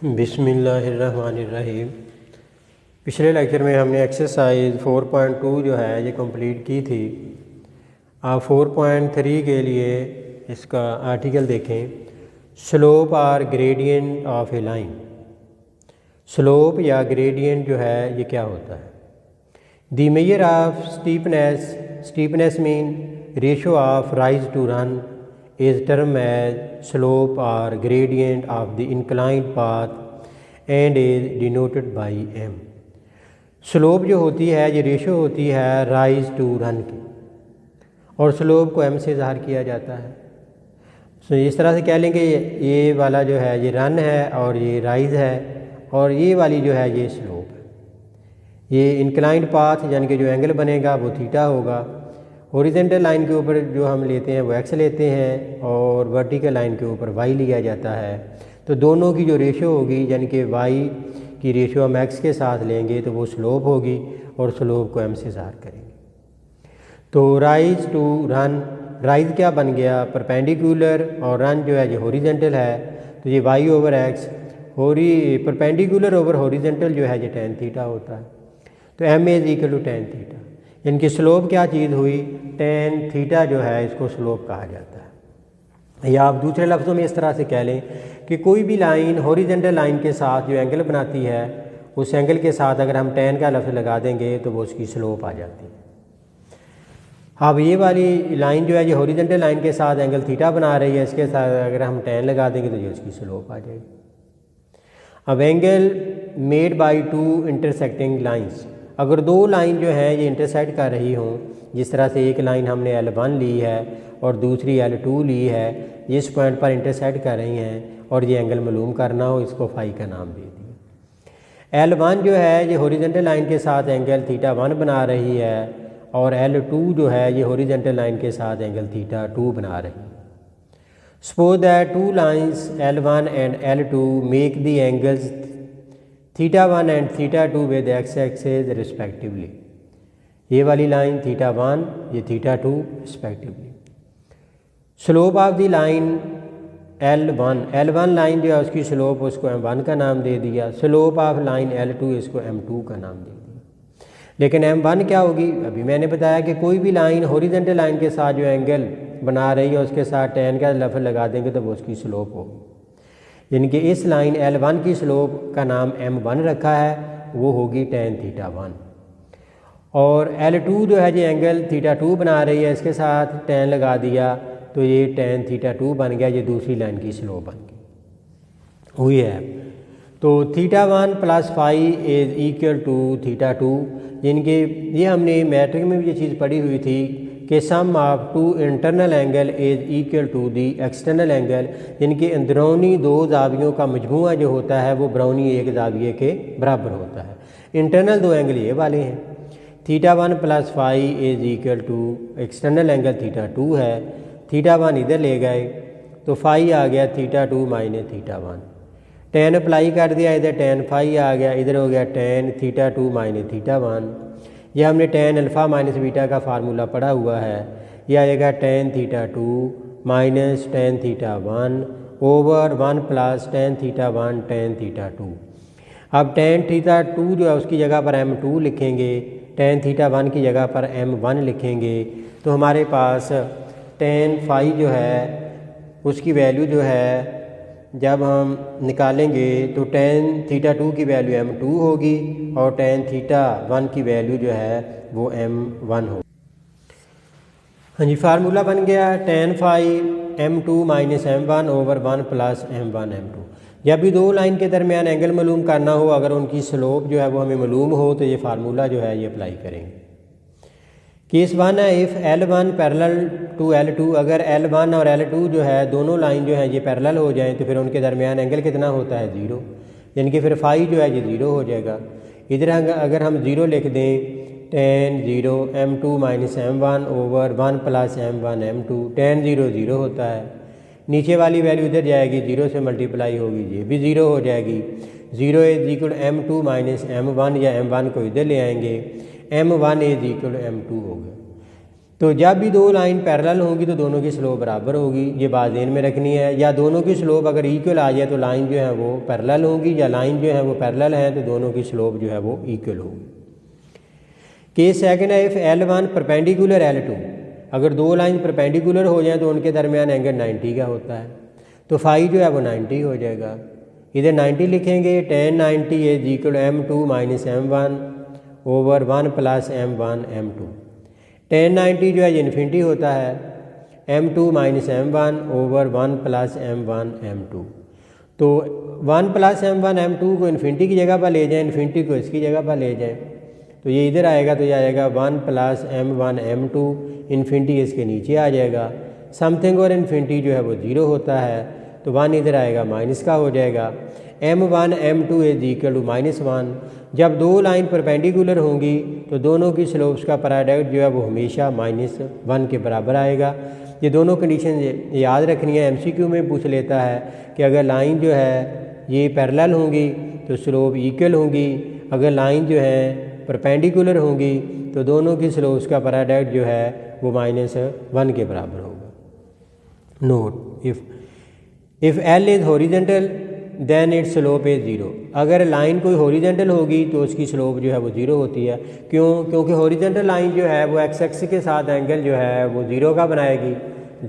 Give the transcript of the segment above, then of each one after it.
बिस्मिल्लाहिर्रहमानिर्रहीम। पिछले लेक्चर में हमने एक्सरसाइज 4.2 जो है ये कंप्लीट की थी। आप 4.3 के लिए इसका आर्टिकल देखें। Slope or gradient of a line. Slope या ग्रेडियंट जो है ये क्या होता है? The measure of steepness mean ratio of rise to run is termed as slope or gradient of the inclined path and is denoted by m। Slope जो होती है ये रेशो होती है राइज टू रन की, और स्लोप को m से ज़ाहिर किया जाता है। तो इस तरह से कह लेंगे ये वाला जो है ये रन है और ये राइज है, और ये वाली जो है ये स्लोप है। ये इंक्लाइंड पाथ यानी कि जो एंगल बनेगा वो थीटा होगा। हॉरिजॉन्टल लाइन के ऊपर जो हम लेते हैं वो एक्स लेते हैं, और वर्टिकल लाइन के ऊपर वाई लिया जाता है। तो दोनों की जो रेशो होगी यानी कि वाई की रेशो हम एक्स के साथ लेंगे तो वो स्लोप होगी, और स्लोप को एम से ज़ाहिर करेंगे। तो राइज टू रन, राइज क्या बन गया? परपेंडिकुलर, और रन जो है ये हॉरिजॉन्टल है। तो ये y over x perpendicular over horizontal जो है ये टेन थीटा होता है। तो m is equal to tan theta. इनकी स्लोप क्या चीज़ हुई? टेन थीटा जो है इसको स्लोप कहा जाता है। या आप दूसरे लफ्ज़ों में इस तरह से कह लें कि कोई भी लाइन हॉरिजॉन्टल लाइन के साथ जो एंगल बनाती है उस एंगल के साथ अगर हम टेन का लफ्ज़ लगा देंगे तो वो उसकी स्लोप आ जाती है। अब ये वाली लाइन जो है ये हॉरिजॉन्टल लाइन के साथ एंगल थीटा बना रही है, इसके साथ अगर हम टेन लगा देंगे तो ये उसकी स्लोप आ जाएगी। अब angle made by two intersecting lines, अगर दो लाइन जो है ये इंटरसेक्ट कर रही हों, जिस तरह से एक लाइन हमने L1 ली है और दूसरी L2 ली है, इस पॉइंट पर इंटरसेक्ट कर रही हैं और ये एंगल मालूम करना हो, इसको फाई का नाम दे दिया। L1 जो है ये हॉरिजॉन्टल लाइन के साथ एंगल थीटा 1 बना रही है, और L2 जो है ये हॉरिजॉन्टल लाइन के साथ एंगल थीटा 2 बना रही है। Suppose that two lines L1 and L2 make the angles theta 1 and theta 2 with x axis respectively. ये वाली लाइन थीटा 1, ये theta 2 respectively. Slope of the line L1 line जो है उसकी स्लोप उसको M1 का नाम दे दिया। स्लोप ऑफ लाइन L2 इसको M2 का नाम दे दिया। लेकिन M1 क्या होगी? अभी मैंने बताया कि कोई भी लाइन हॉरिजॉन्टल लाइन के साथ जो एंगल बना रही है उसके साथ टेन का लफ्ज़ लगा देंगे तो वो उसकी स्लोप होगी। यानी कि इस लाइन L1 की स्लोप का नाम M1 रखा है, वो होगी टेन थीटा 1। और L2 जो है ये एंगल थीटा 2 बना रही है, इसके साथ टेन लगा दिया तो ये टेन थीटा 2 बन गया, ये दूसरी लाइन की स्लोप बन गई हुई है। तो theta 1 plus phi is equal to theta 2, यानी कि ये हमने मैट्रिक में भी ये चीज़ पढ़ी हुई थी कि sum of two internal angle is equal to the external angle, यानी कि अंदरूनी दो जावियों का मजमूआ जो होता है वो बरौनी एक जाविये के बराबर होता है। इंटरनल दो एंगल ये वाले हैं। Theta 1 plus phi is equal to external angle theta 2 है। थीटा 1 इधर ले गए तो फाई आ गया theta 2 minus theta 1। Ten apply कर दिया, इधर टेन फाई आ गया, इधर हो गया टेन थीटा 2 माइनस थीटा 1। यह हमने टेन अल्फ़ा माइनस बीटा का फार्मूला पढ़ा हुआ है। यह आएगा tan theta 2 minus tan theta 1 over 1 plus tan theta 1 tan theta 2। अब टेन थीटा 2 जो है उसकी जगह पर M2 लिखेंगे, टेन थीटा 1 की जगह पर M1 लिखेंगे। तो हमारे पास टेन फाई जो है उसकी वैल्यू जो है जब हम निकालेंगे तो टेन थीटा 2 की वैल्यू M2 होगी, और टेन थीटा 1 की वैल्यू जो है वो M1 होगी। हाँ जी, फार्मूला बन गया tan phi M2 minus M1 over 1 plus M1 M2। जब भी दो लाइन के दरमियान एंगल मालूम करना हो, अगर उनकी स्लोप जो है वो हमें मालूम हो तो ये फार्मूला जो है ये अप्लाई करेंगे। केस 1 है, if L1 parallel to L2, अगर L1 और L2 जो है दोनों लाइन जो है ये पैरेलल हो जाएं तो फिर उनके दरमियान एंगल कितना होता है? 0, यानी कि फिर फाई जो है ये 0 हो जाएगा। इधर अगर हम 0 लिख दें, ten 0 M2 minus M1 over 1 plus M1 M2, ten 0 0 होता है। नीचे वाली वैल्यू इधर जाएगी, 0 से मल्टीप्लाई होगी, ये भी 0 हो जाएगी। 0 is equal M2 minus M1, या M1 को इधर ले आएंगे, M1 इज इक्वल M2 हो गया। तो जब भी दो लाइन पैरेलल होंगी तो दोनों की स्लोप बराबर होगी, ये बात ध्यान में रखनी है। या दोनों की स्लोप अगर इक्वल आ जाए तो लाइन जो है वो पैरेलल होगी, या लाइन जो है वो पैरेलल है तो दोनों की स्लोप जो है वो इक्वल होगी। केस सेकंड है, इफ़ L1 परपेंडिकुलर L2, अगर दो लाइन परपेंडिकुलर हो जाए तो उनके दरमियान एंगल 90 का होता है, तो फाई जो है वो 90 हो जाएगा। इधर 90 लिखेंगे, tan 90 is equal M2 minus M1 over 1 plus M1 M2। tan 90 जो है ये इन्फिनिटी होता है, M2 minus M1 over 1 plus M1 M2। तो 1 प्लस M1 M2 को इन्फिनिटी की जगह पर ले जाएं, इन्फिनिटी को इसकी जगह पर ले जाएं, तो ये इधर आएगा तो ये आएगा 1 प्लस M1 M2, इन्फिनिटी इसके नीचे आ जाएगा। समथिंग और इन्फिनिटी जो है वो 0 होता है, तो 1 इधर आएगा माइनस का हो जाएगा। M1 M2 is equal to -1। जब दो लाइन परपेंडिकुलर होंगी तो दोनों की स्लोप्स का प्रोडक्ट जो है वो हमेशा -1 के बराबर आएगा। ये दोनों कंडीशन याद रखनी है, MCQ में पूछ लेता है कि अगर लाइन जो है ये पैरेलल होंगी तो स्लोप इक्वल होंगी, अगर लाइन जो है परपेंडिकुलर होंगी तो दोनों की स्लोप्स का प्रोडक्ट जो है वो -1 के बराबर होगा। Note, if L is horizontal then its slope is 0। अगर लाइन कोई हॉरिजेंटल होगी तो उसकी स्लोप जो है वो 0 होती है। क्योंकि हॉरिजेंटल लाइन जो है वो एक्स एक्सिस के साथ एंगल जो है वो 0 का बनाएगी।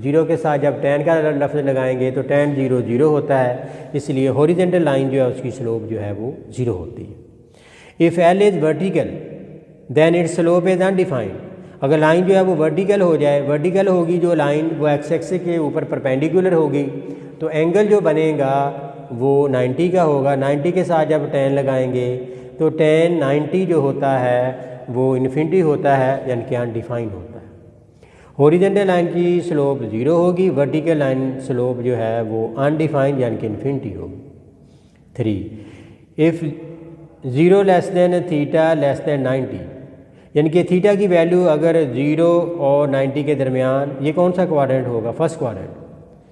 0 के साथ जब tan का लफ्ज़ लगाएंगे तो tan 0 0 होता है, इसलिए हॉरिजेंटल लाइन जो है उसकी स्लोप जो है वो 0 होती है। If L is vertical then its slope is undefined. अगर लाइन जो है वो वर्टिकल हो जाए, वर्टिकल होगी जो लाइन वो एक्स एक्सिस के ऊपर परपेंडिकुलर होगी, तो एंगल जो बनेगा वो 90 का होगा। 90 के साथ जब tan लगाएंगे तो tan 90 जो होता है वो इन्फिनिटी होता है, यानी कि अनडिफाइंड होता है। हॉरिजेंटल लाइन की स्लोप 0 होगी, वर्टिकल लाइन स्लोप जो है वो अनडिफाइंड यानी कि इन्फिनिटी होगी। 3, if 0 less than theta less than 90, यानी कि थीटा की वैल्यू अगर 0 और 90 के दरमियान, ये कौन सा क्वाड्रेंट होगा? फर्स्ट क्वाड्रेंट,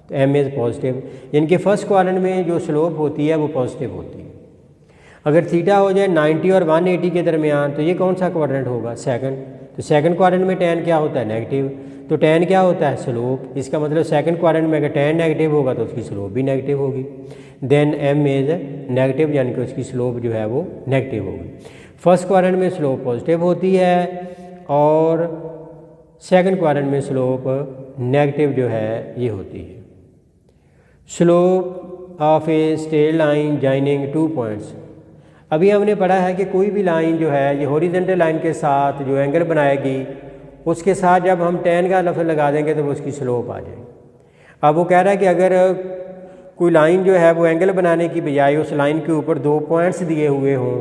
तो M इज़ पॉजिटिव, यानी कि फर्स्ट क्वाड्रेंट में जो स्लोप होती है वो पॉजिटिव होती है। अगर थीटा हो जाए 90 और 180 के दरमियान, तो ये कौन सा क्वाड्रेंट होगा? सेकंड। तो सेकंड क्वाड्रेंट में tan क्या होता है? नेगेटिव। तो tan क्या होता है? स्लोप। इसका मतलब सेकंड क्वाड्रेंट में अगर tan नेगेटिव होगा तो उसकी स्लोप भी नेगेटिव होगी। देन M इज़ नेगेटिव, यानी कि उसकी स्लोप जो है वो नेगेटिव होगी। फर्स्ट क्वाड्रेंट में स्लोप पॉजिटिव होती है और सेकंड क्वाड्रेंट में स्लोप नेगेटिव जो है ये होती है। Slope of a straight line joining 2 points. अभी हमने पढ़ा है कि कोई भी लाइन जो है ये हॉरिजॉन्टल लाइन के साथ जो एंगल बनाएगी उसके साथ जब हम tan का लफ्ज़ लगा देंगे तो वो उसकी स्लोप आ जाएगी। अब वो कह रहा है कि अगर कोई लाइन जो है वो एंगल बनाने की बजाय उस लाइन के ऊपर 2 पॉइंट्स दिए हुए हों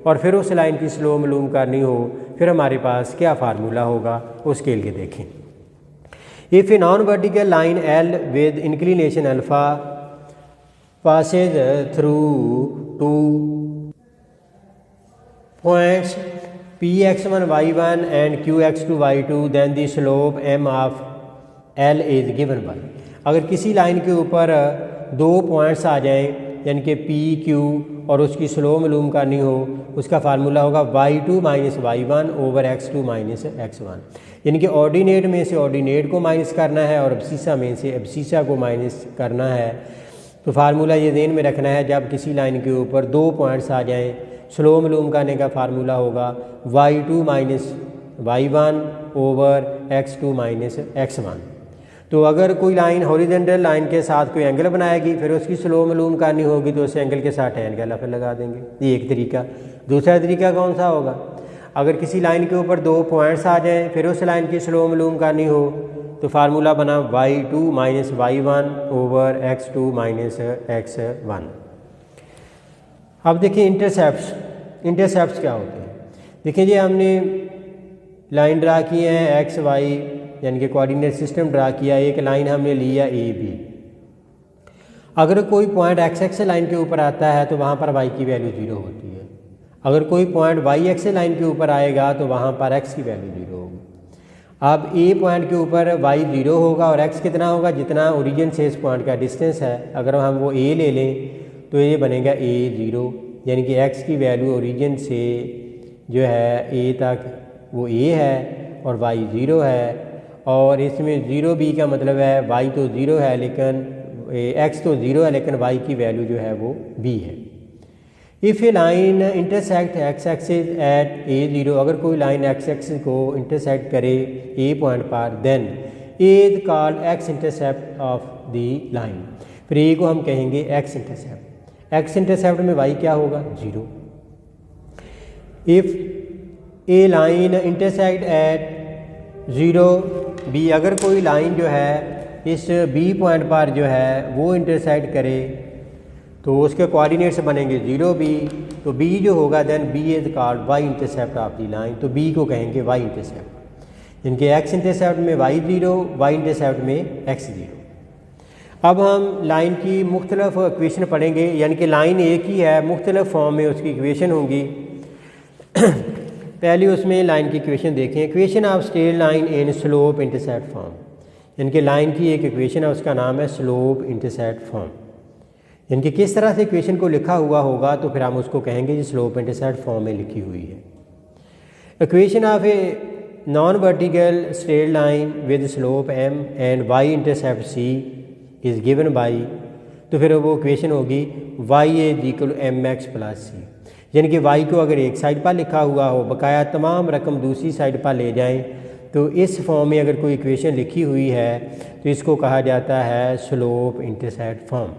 और फिर उस लाइन की स्लोप मालूम करनी हो, फिर हमारे पास क्या फार्मूला होगा उसके लिए देखें। If A non vertical line L with inclination alpha passes through 2 points Px1 y1 and Qx2 y2, then the slope M of L is given by। अगर किसी लाइन के ऊपर 2 पॉइंट्स आ जाएं, यानी कि P Q, और उसकी स्लोप मालूम करनी हो, उसका फार्मूला होगा y2 minus y1 over x2 minus x1। यानी कि ऑर्डिनेट में से ऑर्डिनेट को माइनस करना है और एब्सिसा में से एब्सिसा को माइनस करना है। तो फार्मूला ये ध्यान में रखना है, जब किसी लाइन के ऊपर 2 पॉइंट्स आ जाएं, स्लोप मालूम करने का फार्मूला होगा y2 minus y1 over x2 minus x1। तो अगर कोई लाइन हॉरिजॉन्टल लाइन के साथ कोई एंगल बनाएगी, फिर उसकी स्लोप मालूम करनी होगी तो उस एंगल के साथ tan का लफ्ज़ लगा देंगे। ये एक तरीका। दूसरा तरीका कौन सा होगा? अगर किसी लाइन के ऊपर 2 पॉइंट्स आ जाएं, फिर उस लाइन की स्लोप मालूम करनी हो, तो फार्मूला बना y2 minus y1 over x2 minus x1। अब देखिए इंटरसेप्ट्स क्या होते हैं। देखिए जी, हमने लाइन ड्रा की है x y, यानी कि कोऑर्डिनेट सिस्टम ड्रा किया। एक लाइन हमने लिया AB। अगर कोई पॉइंट x एक्स लाइन के ऊपर आता है तो वहाँ पर y की वैल्यू 0 होती है। अगर कोई पॉइंट y एक्स लाइन के ऊपर आएगा तो वहाँ पर x की वैल्यू 0 होगी। अब A पॉइंट के ऊपर y 0 होगा और x कितना होगा? जितना ओरिजिन से इस पॉइंट का डिस्टेंस है। अगर हम वो A ले लें तो ये बनेगा A 0, यानी कि x की वैल्यू ओरिजिन से जो है A तक वो A है और y 0 है, और इसमें 0b का मतलब है y तो 0 है लेकिन x तो 0 है लेकिन y की वैल्यू जो है वो b है। If a line intersect x axis at a0, अगर कोई लाइन एक्स एक्सिस को इंटरसेक्ट करे a पॉइंट पर, then a is called x intercept of the line. फिर a को हम कहेंगे एक्स इंटरसेप्ट। एक्स इंटरसेप्ट में y क्या होगा? 0। If a line intersect at 0b, अगर कोई लाइन जो है इस b पॉइंट पर जो है वो इंटरसेक्ट करे तो उसके कोऑर्डिनेट्स बनेंगे 0b, तो b जो होगा then b is called y intercept of the line, तो b को कहेंगे y इंटरसेप्ट। इनके x इंटरसेप्ट में y0, y इंटरसेप्ट में x0। अब हम लाइन की मुख्तलिफ इक्वेशन पढ़ेंगे, यानी कि लाइन एक ही है, मुख्तलिफ फॉर्म में उसकी इक्वेशन होंगी। पहले उसमें लाइन की इक्वेशन देखें। Equation of straight line in slope intercept form, यानी कि लाइन की एक इक्वेशन है उसका नाम है स्लोप इंटरसेप्ट फॉर्म। यानी कि किस तरह से इक्वेशन को लिखा हुआ होगा तो फिर हम उसको कहेंगे जी स्लोप इंटरसेप्ट फॉर्म में लिखी हुई है। Equation of a non vertical straight line with slope m and y intercept c is given by, तो फिर वो इक्वेशन होगी y is equal mx plus c, यानी कि y को अगर एक साइड पर लिखा हुआ हो, बकाया तमाम रकम दूसरी साइड पर ले जाएं, तो इस फॉर्म में अगर कोई इक्वेशन लिखी हुई है तो इसको कहा जाता है स्लोप इंटरसेप्ट फॉर्म।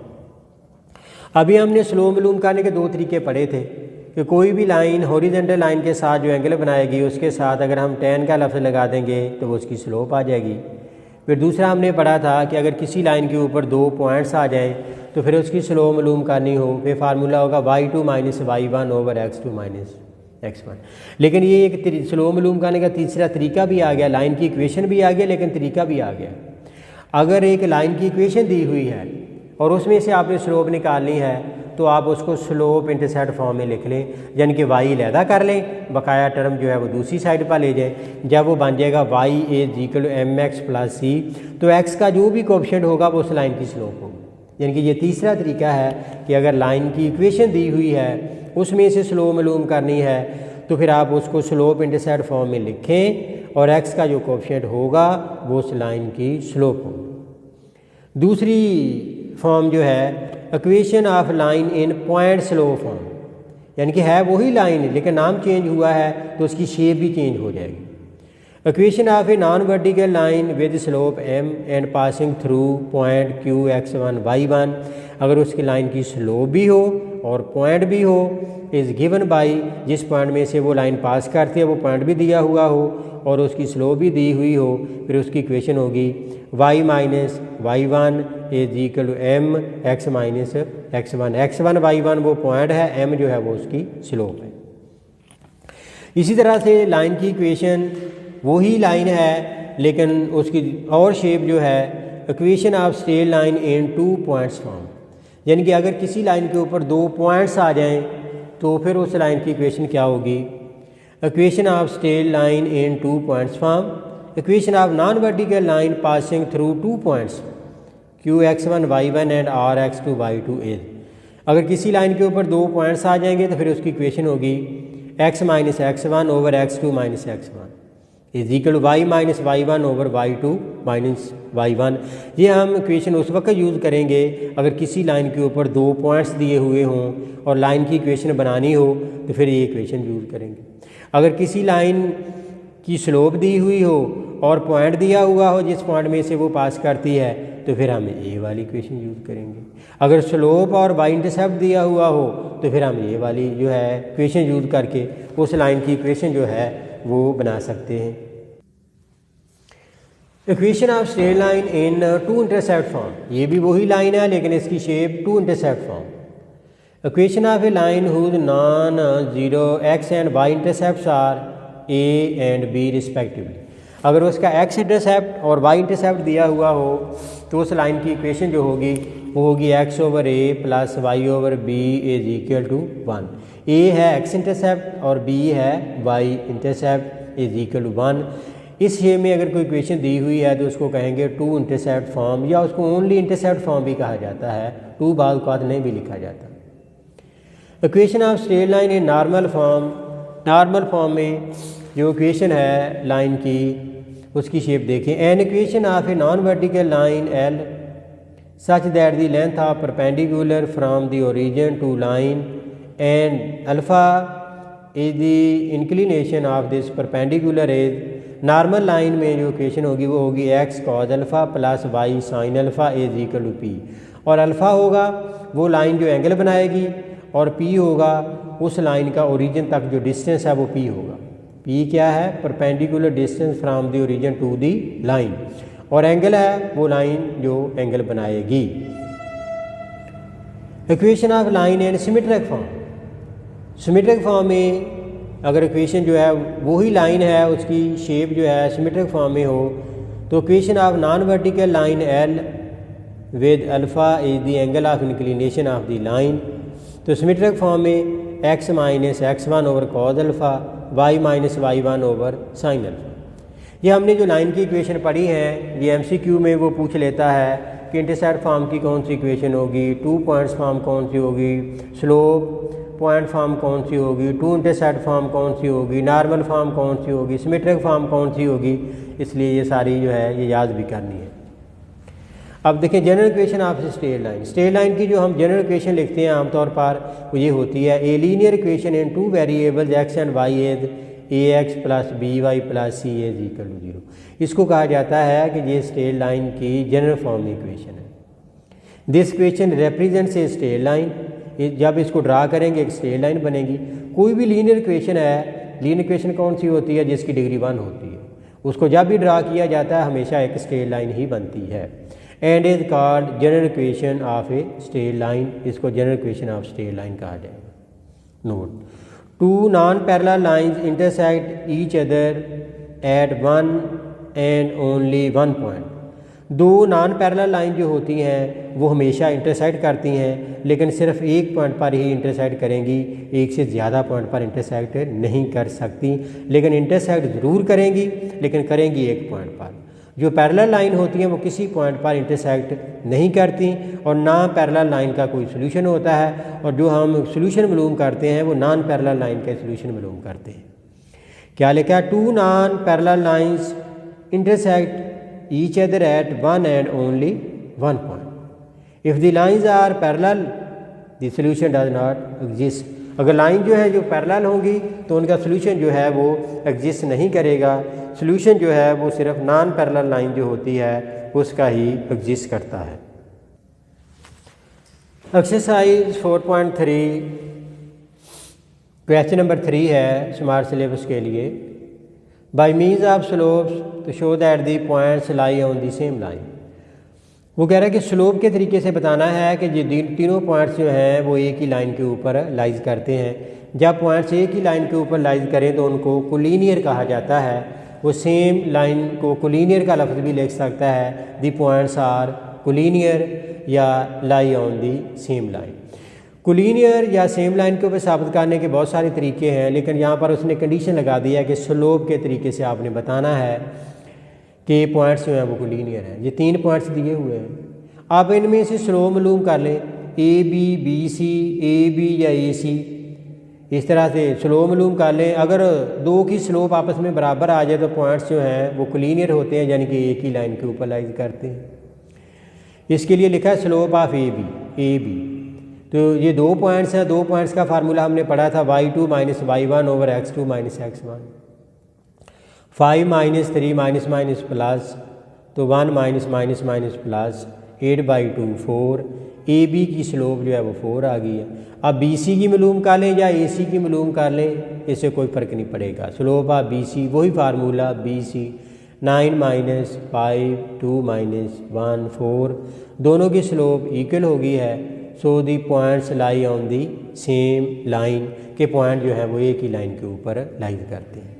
अभी हमने स्लोप मालूम करने के दो तरीके पढ़े थे कि कोई भी लाइन हॉरिजॉन्टल लाइन के साथ जो एंगल बनाएगी उसके साथ अगर हम tan का लफ्ज़ लगा देंगे तो वो उसकी स्लोप आ जाएगी। फिर दूसरा हमने पढ़ा था कि अगर किसी लाइन के ऊपर दो पॉइंट्स आ जाएं तो फिर उसकी स्लोप मालूम करनी हो, फिर फार्मूला होगा y2 minus y1 over x2 minus x1। लेकिन ये एक स्लोप मालूम करने का तीसरा तरीका भी आ गया, लाइन की इक्वेशन भी आ गया लेकिन तरीका भी आ गया। अगर एक लाइन की इक्वेशन दी हुई है और उसमें से आपने स्लोप निकालनी है तो आप उसको स्लोप इंटरसेप्ट फॉर्म में लिख लें, यानी कि y लैदा कर लें, बकाया टर्म जो है वो दूसरी साइड पर ले जाएं। जब वो बन जाएगा y is equal to mx plus c, तो x का जो भी कोएफिशिएंट होगा वो उस लाइन की स्लोप होगी। यानी कि ये तीसरा तरीका है कि अगर लाइन की इक्वेशन दी हुई है उसमें से स्लोप मालूम करनी है तो फिर आप उसको स्लोप इंटरसेप्ट फॉर्म में लिखें और x का जो कोएफिशिएंट होगा वो उस लाइन की स्लोप होगी। दूसरी फॉर्म जो है equation of line in point slope form, यानी कि है वही लाइन लेकिन नाम चेंज हुआ है तो उसकी शेप भी चेंज हो जाएगी। Equation of a non vertical line with slope m and passing through point q x1 y1, अगर उसकी लाइन की स्लोप भी हो और पॉइंट भी हो, इज़ गिवन बाई, जिस पॉइंट में से वो लाइन पास करती है वो पॉइंट भी दिया हुआ हो और उसकी स्लोप भी दी हुई हो, फिर उसकी इक्वेशन होगी y minus y1 is equal to m x minus x1। x1 y1 वो पॉइंट है, m जो है वो उसकी स्लोप है। इसी तरह से लाइन की इक्वेशन वही लाइन है लेकिन उसकी और शेप जो है equation of straight line in 2 points form, यानी कि अगर किसी लाइन के ऊपर 2 पॉइंट्स आ जाएं तो फिर उस लाइन की इक्वेशन क्या होगी? Equation of straight line in 2 points form, equation of non vertical line passing through 2 points q x1 y1 and r x2 y2 is, अगर किसी लाइन के ऊपर 2 पॉइंट्स आ जाएंगे तो फिर उसकी इक्वेशन होगी x minus x1 over x2 minus x1 is equal to y minus y1 over y2 minus y1। ये हम इक्वेशन उस वक्त यूज़ करेंगे अगर किसी लाइन के ऊपर 2 पॉइंट्स दिए हुए हों और लाइन की इक्वेशन बनानी हो तो फिर ये इक्वेशन यूज़ करेंगे। अगर किसी लाइन की स्लोप दी हुई हो और पॉइंट दिया हुआ हो जिस पॉइंट में से वो पास करती है तो फिर हम ये वाली इक्वेशन यूज़ करेंगे। अगर स्लोप और y इंटरसेप्ट दिया हुआ हो तो फिर हम ये वाली जो है इक्वेशन यूज़ करके उस लाइन की इक्वेशन जो है वो बना सकते हैं। Equation of straight line in 2 intercept form, ये भी वही लाइन है लेकिन इसकी shape 2 intercept form. Equation of a line whose non zero x and y intercepts are a and b respectively, अगर उसका x इंटरसेप्ट और y इंटरसेप्ट दिया हुआ हो तो उस लाइन की इक्वेशन जो होगी वो होगी x over a plus y over b is equal to 1। a है x इंटरसेप्ट और b है y intercept is equal to 1। इस शेप में अगर कोई इक्वेशन दी हुई है तो उसको कहेंगे 2 इंटरसेप्ट फॉर्म, या उसको ओनली इंटरसेप्ट फॉर्म भी कहा जाता है, 2 बाल कात नहीं भी लिखा जाता। Equation of straight line in normal form, normal form में जो इक्वेशन है लाइन की उसकी शेप देखें। An equation of a non vertical line L such that the length of perpendicular from the origin to line and alpha is the inclination of this perpendicular is normal line में जो equation होगी वो होगी x cos alpha plus y sin alpha is equal to p. और alpha होगा वो line जो angle बनाएगी और पी होगा उस लाइन का ओरिजिन तक जो डिस्टेंस है वो पी होगा। पी क्या है? Perpendicular distance from the origin to the line, और एंगल है वो लाइन जो एंगल बनाएगी। Equation of line and symmetric form. Symmetric form में अगर इक्वेशन जो है वही लाइन है उसकी शेप जो है सिमेट्रिक फॉर्म में हो तो equation of non vertical line L with alpha is the angle of inclination of the line. तो सिमेट्रिक फॉर्म में x minus x one over cos alpha y minus y one over sin alpha. ये हमने जो line की equation पढ़ी है ये MCQ में वो पूछ लेता है कि इंटरसेप्ट फॉर्म की कौन सी इक्वेशन होगी, टू पॉइंट्स फॉर्म कौन सी होगी, स्लोप पॉइंट फॉर्म कौन सी होगी, टू इंटरसेप्ट फॉर्म कौन सी होगी, नॉर्मल फॉर्म कौन सी होगी, सिमेट्रिक फॉर्म कौन सी होगी। इसलिए ये सारी जो है ये याद भी करनी है। अब देखें general equation of straight line. Straight line की जो हम जनरल इक्वेशन लिखते हैं आमतौर पर वो ये होती है a linear equation in two variables x and y is a x plus b y plus c is equal to 0। इसको कहा जाता है कि ये स्ट्रेट लाइन की जनरल फॉर्म इक्वेशन है। This equation represents a straight line. जब इसको ड्रा करेंगे एक स्ट्रेट लाइन बनेगी। कोई भी लीनियर इक्वेशन है, लीनियर इक्वेशन कौन सी होती है? जिसकी डिग्री 1 होती है, उसको जब भी ड्रा किया जाता है हमेशा एक स्ट्रेट लाइन ही बनती है। And is called general equation of a straight line. इसको general equation of straight line कहा जाएगा। Note, two non parallel lines intersect each other at one and only one point. दो नॉन पैरेलल लाइन जो होती हैं वो हमेशा intersect करती हैं लेकिन सिर्फ एक पॉइंट पर ही इंटरसेक्ट करेंगी, एक से ज़्यादा पॉइंट पर इंटरसेक्ट नहीं कर सकती। लेकिन इंटरसेक्ट ज़रूर करेंगी लेकिन करेंगी एक पॉइंट पर। जो पैरेलल लाइन होती हैं वो किसी पॉइंट पर इंटरसेक्ट नहीं करती और ना पैरेलल लाइन का कोई सोल्यूशन होता है, और जो हम सोल्यूशन मालूम करते हैं वो नॉन पैरेलल लाइन का सोल्यूशन मालूम करते हैं। क्या लिखा है? Two non parallel lines intersect each other at one and only one point. If the lines are parallel, the solution does not exist. अगर लाइन जो है जो पैरेलल होंगी तो उनका सोल्यूशन जो है वो एग्जिस्ट नहीं करेगा। सोल्यूशन जो है वो सिर्फ नॉन पैरेलल लाइन जो होती है उसका ही एग्जिस्ट करता है। एक्सरसाइज 4.3 क्वेश्चन नंबर 3 है स्मार्ट सिलेबस के लिए। बाई मीन्स ऑफ स्लोप्स तो show that the points lie on the same line. वो कह रहा है कि स्लोप के तरीके से बताना है कि ये तीनों पॉइंट्स जो हैं वो एक ही लाइन के ऊपर लाइज करते हैं। जब पॉइंट्स एक ही लाइन के ऊपर लाइज करें तो उनको कोलिनियर कहा जाता है। वो सेम लाइन को कोलिनियर का लफ्ज़ भी लिख सकता है, दी पॉइंट्स आर कोलिनियर या लाई on the same line. Collinear या सेम लाइन के ऊपर साबित करने के बहुत सारे तरीके हैं, लेकिन यहाँ पर उसने कंडीशन लगा दिया कि स्लोप के तरीके से आपने बताना है कि पॉइंट्स जो हैं वो कोलिनियर हैं। ये 3 पॉइंट्स दिए हुए हैं, आप इनमें से स्लोप मालूम कर लें, A B B C, A B या ए सी, इस तरह से स्लोप मालूम कर लें। अगर दो की स्लोप आपस में बराबर आ जाए तो पॉइंट्स जो हैं वो कोलिनियर होते हैं, यानी कि एक ही लाइन के ऊपर लाइज करते हैं। इसके लिए लिखा है स्लोप ऑफ ए बी। तो ये 2 पॉइंट्स हैं, 2 पॉइंट्स का फार्मूला हमने पढ़ा था y2 minus y1 over x2 minus x1। 5 minus 3 minus minus plus तो 1 minus minus minus plus 8/2 4। A B की स्लोप जो है वो 4 आ गई है। अब बी सी की मालूम कर लें या ए सी की मालूम कर लें, इससे कोई फ़र्क नहीं पड़ेगा। स्लोप ऑफ बी सी वही formula B C 9 minus 5 2 minus 1 4, दोनों की स्लोप इक्वल हो गई है। So the points lie on the same line के पॉइंट जो है वो एक ही लाइन के ऊपर लाइज करते हैं।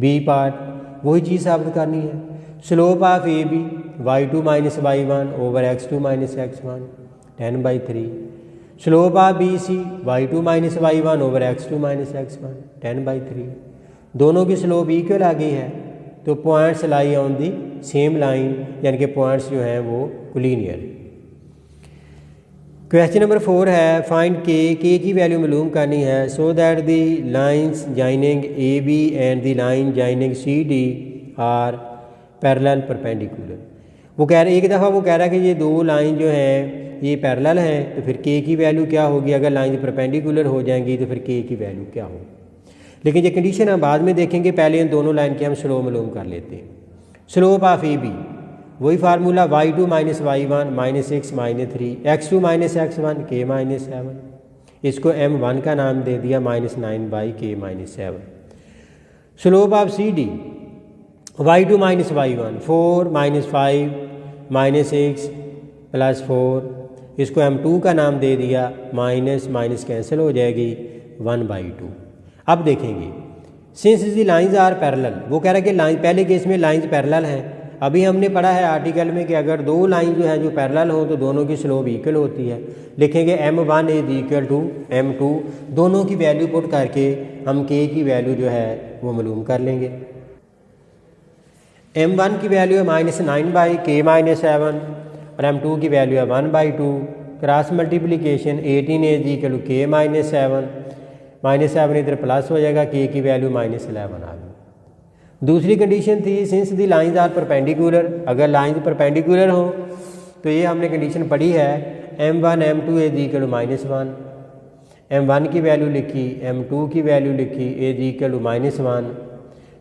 बी पार्ट वही चीज़ साबित करनी है। Slope of A B y2 minus y1 over x2 minus x1 10/3। Slope of B C y2 minus y1 over x2 minus x1 10/3। दोनों की स्लोप इक्वल आ गई है तो points lie on the same line, यानी कि पॉइंट्स जो हैं वो कोलिनियर। क्वेश्चन नंबर 4 है फाइंड के की वैल्यू मालूम करनी है so that the lines joining A B and the line joining C D are parallel perpendicular. वो कह रहे एक दफ़ा वो कह रहा है कि ये दो लाइन जो हैं ये पैरेलल हैं, तो फिर के की वैल्यू क्या होगी, अगर लाइन परपेंडिकुलर हो जाएंगी तो फिर के की वैल्यू क्या होगी। लेकिन ये कंडीशन हम बाद में देखेंगे, पहले इन दोनों लाइन के हम स्लोप मालूम कर लेते हैं। स्लोप ऑफ ए बी वही formula y2 minus y1 minus x minus 3 x2 minus x1 k minus 7, इसको m1 का नाम दे दिया -9 by k minus 7। Slope of C D y2 minus y1 4 minus 5 minus x plus 4, इसको m2 का नाम दे दिया, माइनस माइनस कैंसिल हो जाएगी 1/2। अब देखेंगे since the lines are parallel, वो कह रहा है कि लाइन पहले केस में लाइंस पैरेलल हैं। अभी हमने पढ़ा है आर्टिकल में कि अगर दो लाइन जो है जो पैरेलल हो तो दोनों की स्लोप इक्वल होती है। लिखेंगे m1 is equal to m2, दोनों की वैल्यू पुट करके हम k की वैल्यू जो है वो मालूम कर लेंगे। m1 की वैल्यू है -9 बाई k माइनस 7 और m2 की वैल्यू है 1/2। Cross multiplication 18 is equal to k minus 7, minus 7 इधर प्लस हो जाएगा, k की वैल्यू -11 आ गई। दूसरी कंडीशन थी since the lines are perpendicular, अगर लाइंस परपेंडिकुलर हो तो ये हमने कंडीशन पढ़ी है m1 m2 is equal to -1, m1 की वैल्यू लिखी, m2 की वैल्यू लिखी, इज इक्वल टू -1,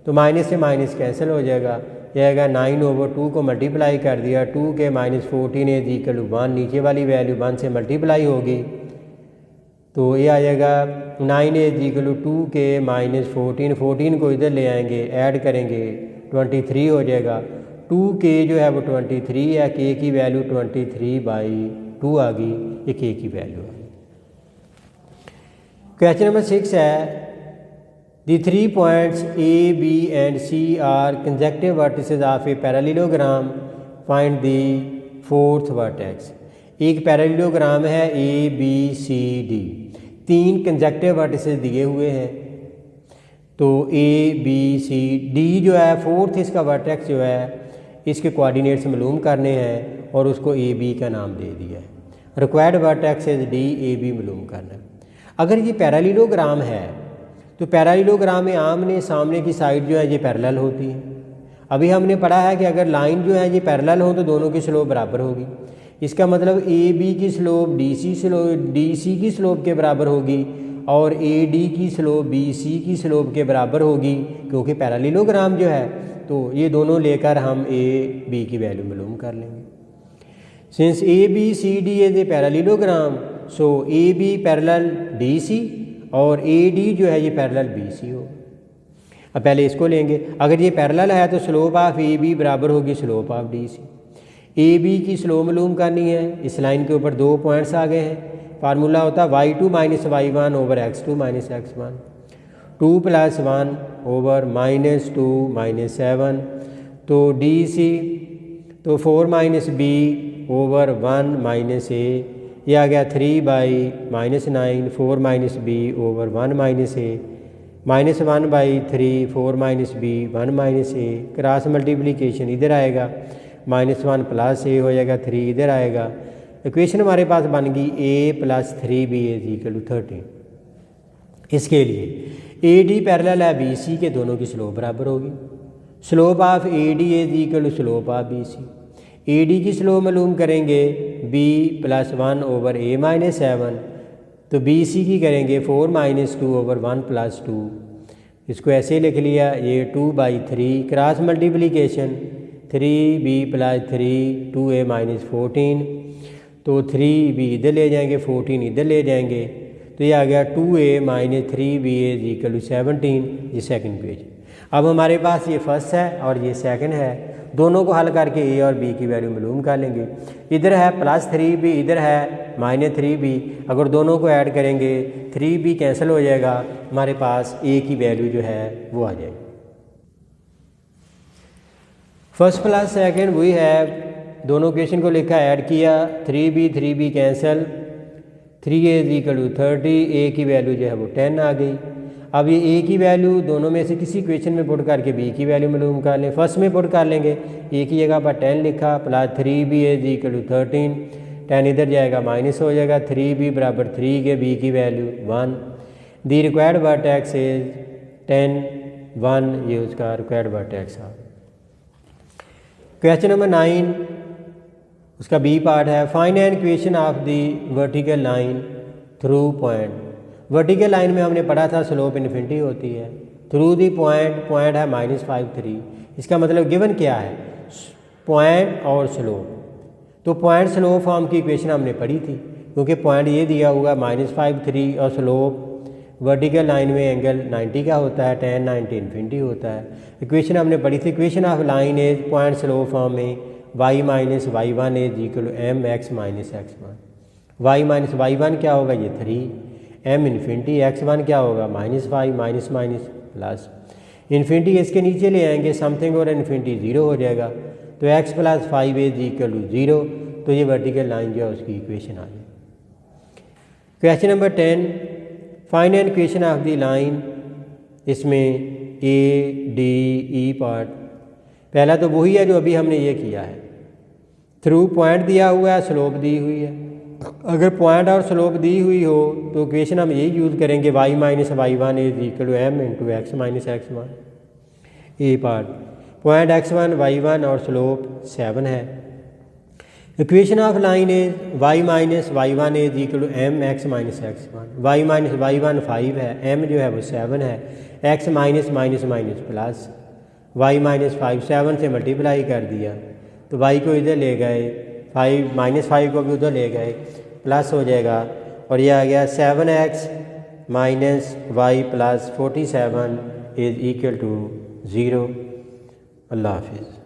तो माइनस से माइनस कैंसिल हो जाएगा, यह आएगा 9/2 को मल्टीप्लाई कर दिया, 2 के -14 इज इक्वल टू 1, नीचे वाली वैल्यू 1 से मल्टीप्लाई होगी तो ये आ जाएगा 9 इज इक्वल टू 2 के -14, 14 को इधर ले आएंगे, ऐड करेंगे 23 हो जाएगा। 2k जो है वो 23 है, k की वैल्यू 23/2 आ गई, ये k की वैल्यू है। क्वेश्चन नंबर 6 है the 3 points A, B and C are consecutive vertices of a parallelogram, find the fourth vertex. एक पैरेललोग्राम है ABCD, 3 कंजेक्टिव वर्टिसेस दिए हुए हैं, तो ABCD जो है फोर्थ इसका वर्टेक्स जो है इसके कोऑर्डिनेट्स मालूम करने हैं और उसको AB का नाम दे दिया है। रिक्वायर्ड वर्टेक्स इज DAB मालूम करना है। अगर ये पैरेललोग्राम है तो पैरेललोग्राम में आमने सामने की साइड जो है ये पैरेलल होती है। अभी हमने पढ़ा है कि अगर लाइन जो है ये पैरेलल हो तो दोनों की स्लोप बराबर होगी। इसका मतलब AB की स्लोप DC की स्लोप के बराबर होगी और AD की स्लोप BC की स्लोप के बराबर होगी, क्योंकि पैरेललोग्राम जो है तो ये दोनों लेकर हम AB की वैल्यू मालूम कर लेंगे। Since ABCD is a parallelogram, so AB parallel DC और AD जो है ये पैरेलल BC होगा। अब पहले इसको लेंगे, अगर ये पैरेलल है तो स्लोप ऑफ AB बराबर होगी स्लोप ऑफ DC। AB की स्लोप मालूम करनी है, इस लाइन के ऊपर 2 पॉइंट्स आ गए हैं, फार्मूला होता है y2 minus y1 over x2 minus x1, 2 + 1 over -2 -7, तो DC तो 4 - b ओवर 1 - a, ये आ गया 3 by -9, 4 - b over 1 - a, -1/3 4 - b 1 - a, cross multiplication इधर आएगा, -1 + a हो जाएगा, 3 इधर आएगा। इक्वेशन हमारे पास बन गई a + 3b is equal to 13। इसके लिए AD पैरेलल है BC के, दोनों की स्लोप बराबर होगी। Slope of AD is equal to slope of BC। AD की स्लोप मालूम करेंगे b + 1 ओवर a - 7, तो BC की करेंगे 4 - 2 ओवर 1 + 2, इसको ऐसे लिख लिया, ये 2/3 क्रॉस मल्टीप्लिकेशन 3b + 3 2a - 14, तो 3b इधर ले जाएंगे, 14 इधर ले जाएंगे, तो ये आ गया 2a - 3b is equal to 17। ये सेकंड पेज। अब हमारे पास ये फर्स्ट है और ये सेकंड है, दोनों को हल करके a और b की वैल्यू मालूम कर लेंगे। इधर है +3b, इधर है -3b, अगर दोनों को ऐड करेंगे 3b कैंसिल हो जाएगा, हमारे पास a की वैल्यू जो है वो आ जाएगी। फर्स्ट प्लस सेकंड वही है, दोनों क्वेश्चन को लिखा ऐड किया, 3b cancel, 3a is equal to 30, a की वैल्यू जो है वो 10 आ गई। अब ये a की वैल्यू दोनों में से किसी क्वेश्चन में पुट करके b की वैल्यू मालूम कर लें। फर्स्ट में पुट कर लेंगे, a की जगह पर 10 लिखा, plus 3b is equal to 13, 10 इधर जाएगा माइनस हो जाएगा, 3b बराबर 3 के, b की value 1। The required vertex is 10 1, ये उसका रिक्वायर्ड वर्टेक्स है। क्वेश्चन नंबर 9 उसका बी पार्ट है, find N equation of the vertical line through point. Vertical line में हमने पढ़ा था स्लोप इन्फिनिटी होती है, थ्रू दी पॉइंट है -5 इसका मतलब गिवन क्या है, पॉइंट और स्लोप। तो पॉइंट स्लोप फॉर्म की इक्वेशन हमने पढ़ी थी, क्योंकि पॉइंट ये दिया हुआ -5 और स्लोप वर्टिकल लाइन में एंगल 90 का होता है, tan 90 इन्फिनिटी होता है। इक्वेशन हमने पढ़ी थी, equation of line is point slope form में y minus y1 is equal to m x minus x1। y minus y1 क्या होगा, ये 3, m इन्फिनिटी, x1 क्या होगा -5 माइनस माइनस प्लस इन्फिनिटी, इसके नीचे ले आएंगे समथिंग और इन्फिनिटी 0 हो जाएगा, तो x + 5 इज इक्वल टू 0। तो ये वर्टिकल लाइन जो है उसकी इक्वेशन आ गई। Question number 10, find N equation of the line. इसमें ए डी ई पार्ट, पहला तो वही है जो अभी हमने ये किया है, थ्रू पॉइंट दिया हुआ है, स्लोप दी हुई है। अगर पॉइंट और स्लोप दी हुई हो तो इक्वेशन हम यही यूज़ करेंगे, y minus y1 is equal to m into x minus x1। A part, point x1 y1 और स्लोप 7 है। Equation of line is y minus y1 is equal to m x minus x1। y minus y1 5 है, m जो है वो 7 है, x minus minus minus plus y minus 5 7 से multiply कर दिया, तो y को इधर ले गए, 5 -5 को भी उधर ले गए, प्लस हो जाएगा, और ये आ गया 7x minus y plus 47 is equal to 0। अल्लाह हाफिज़।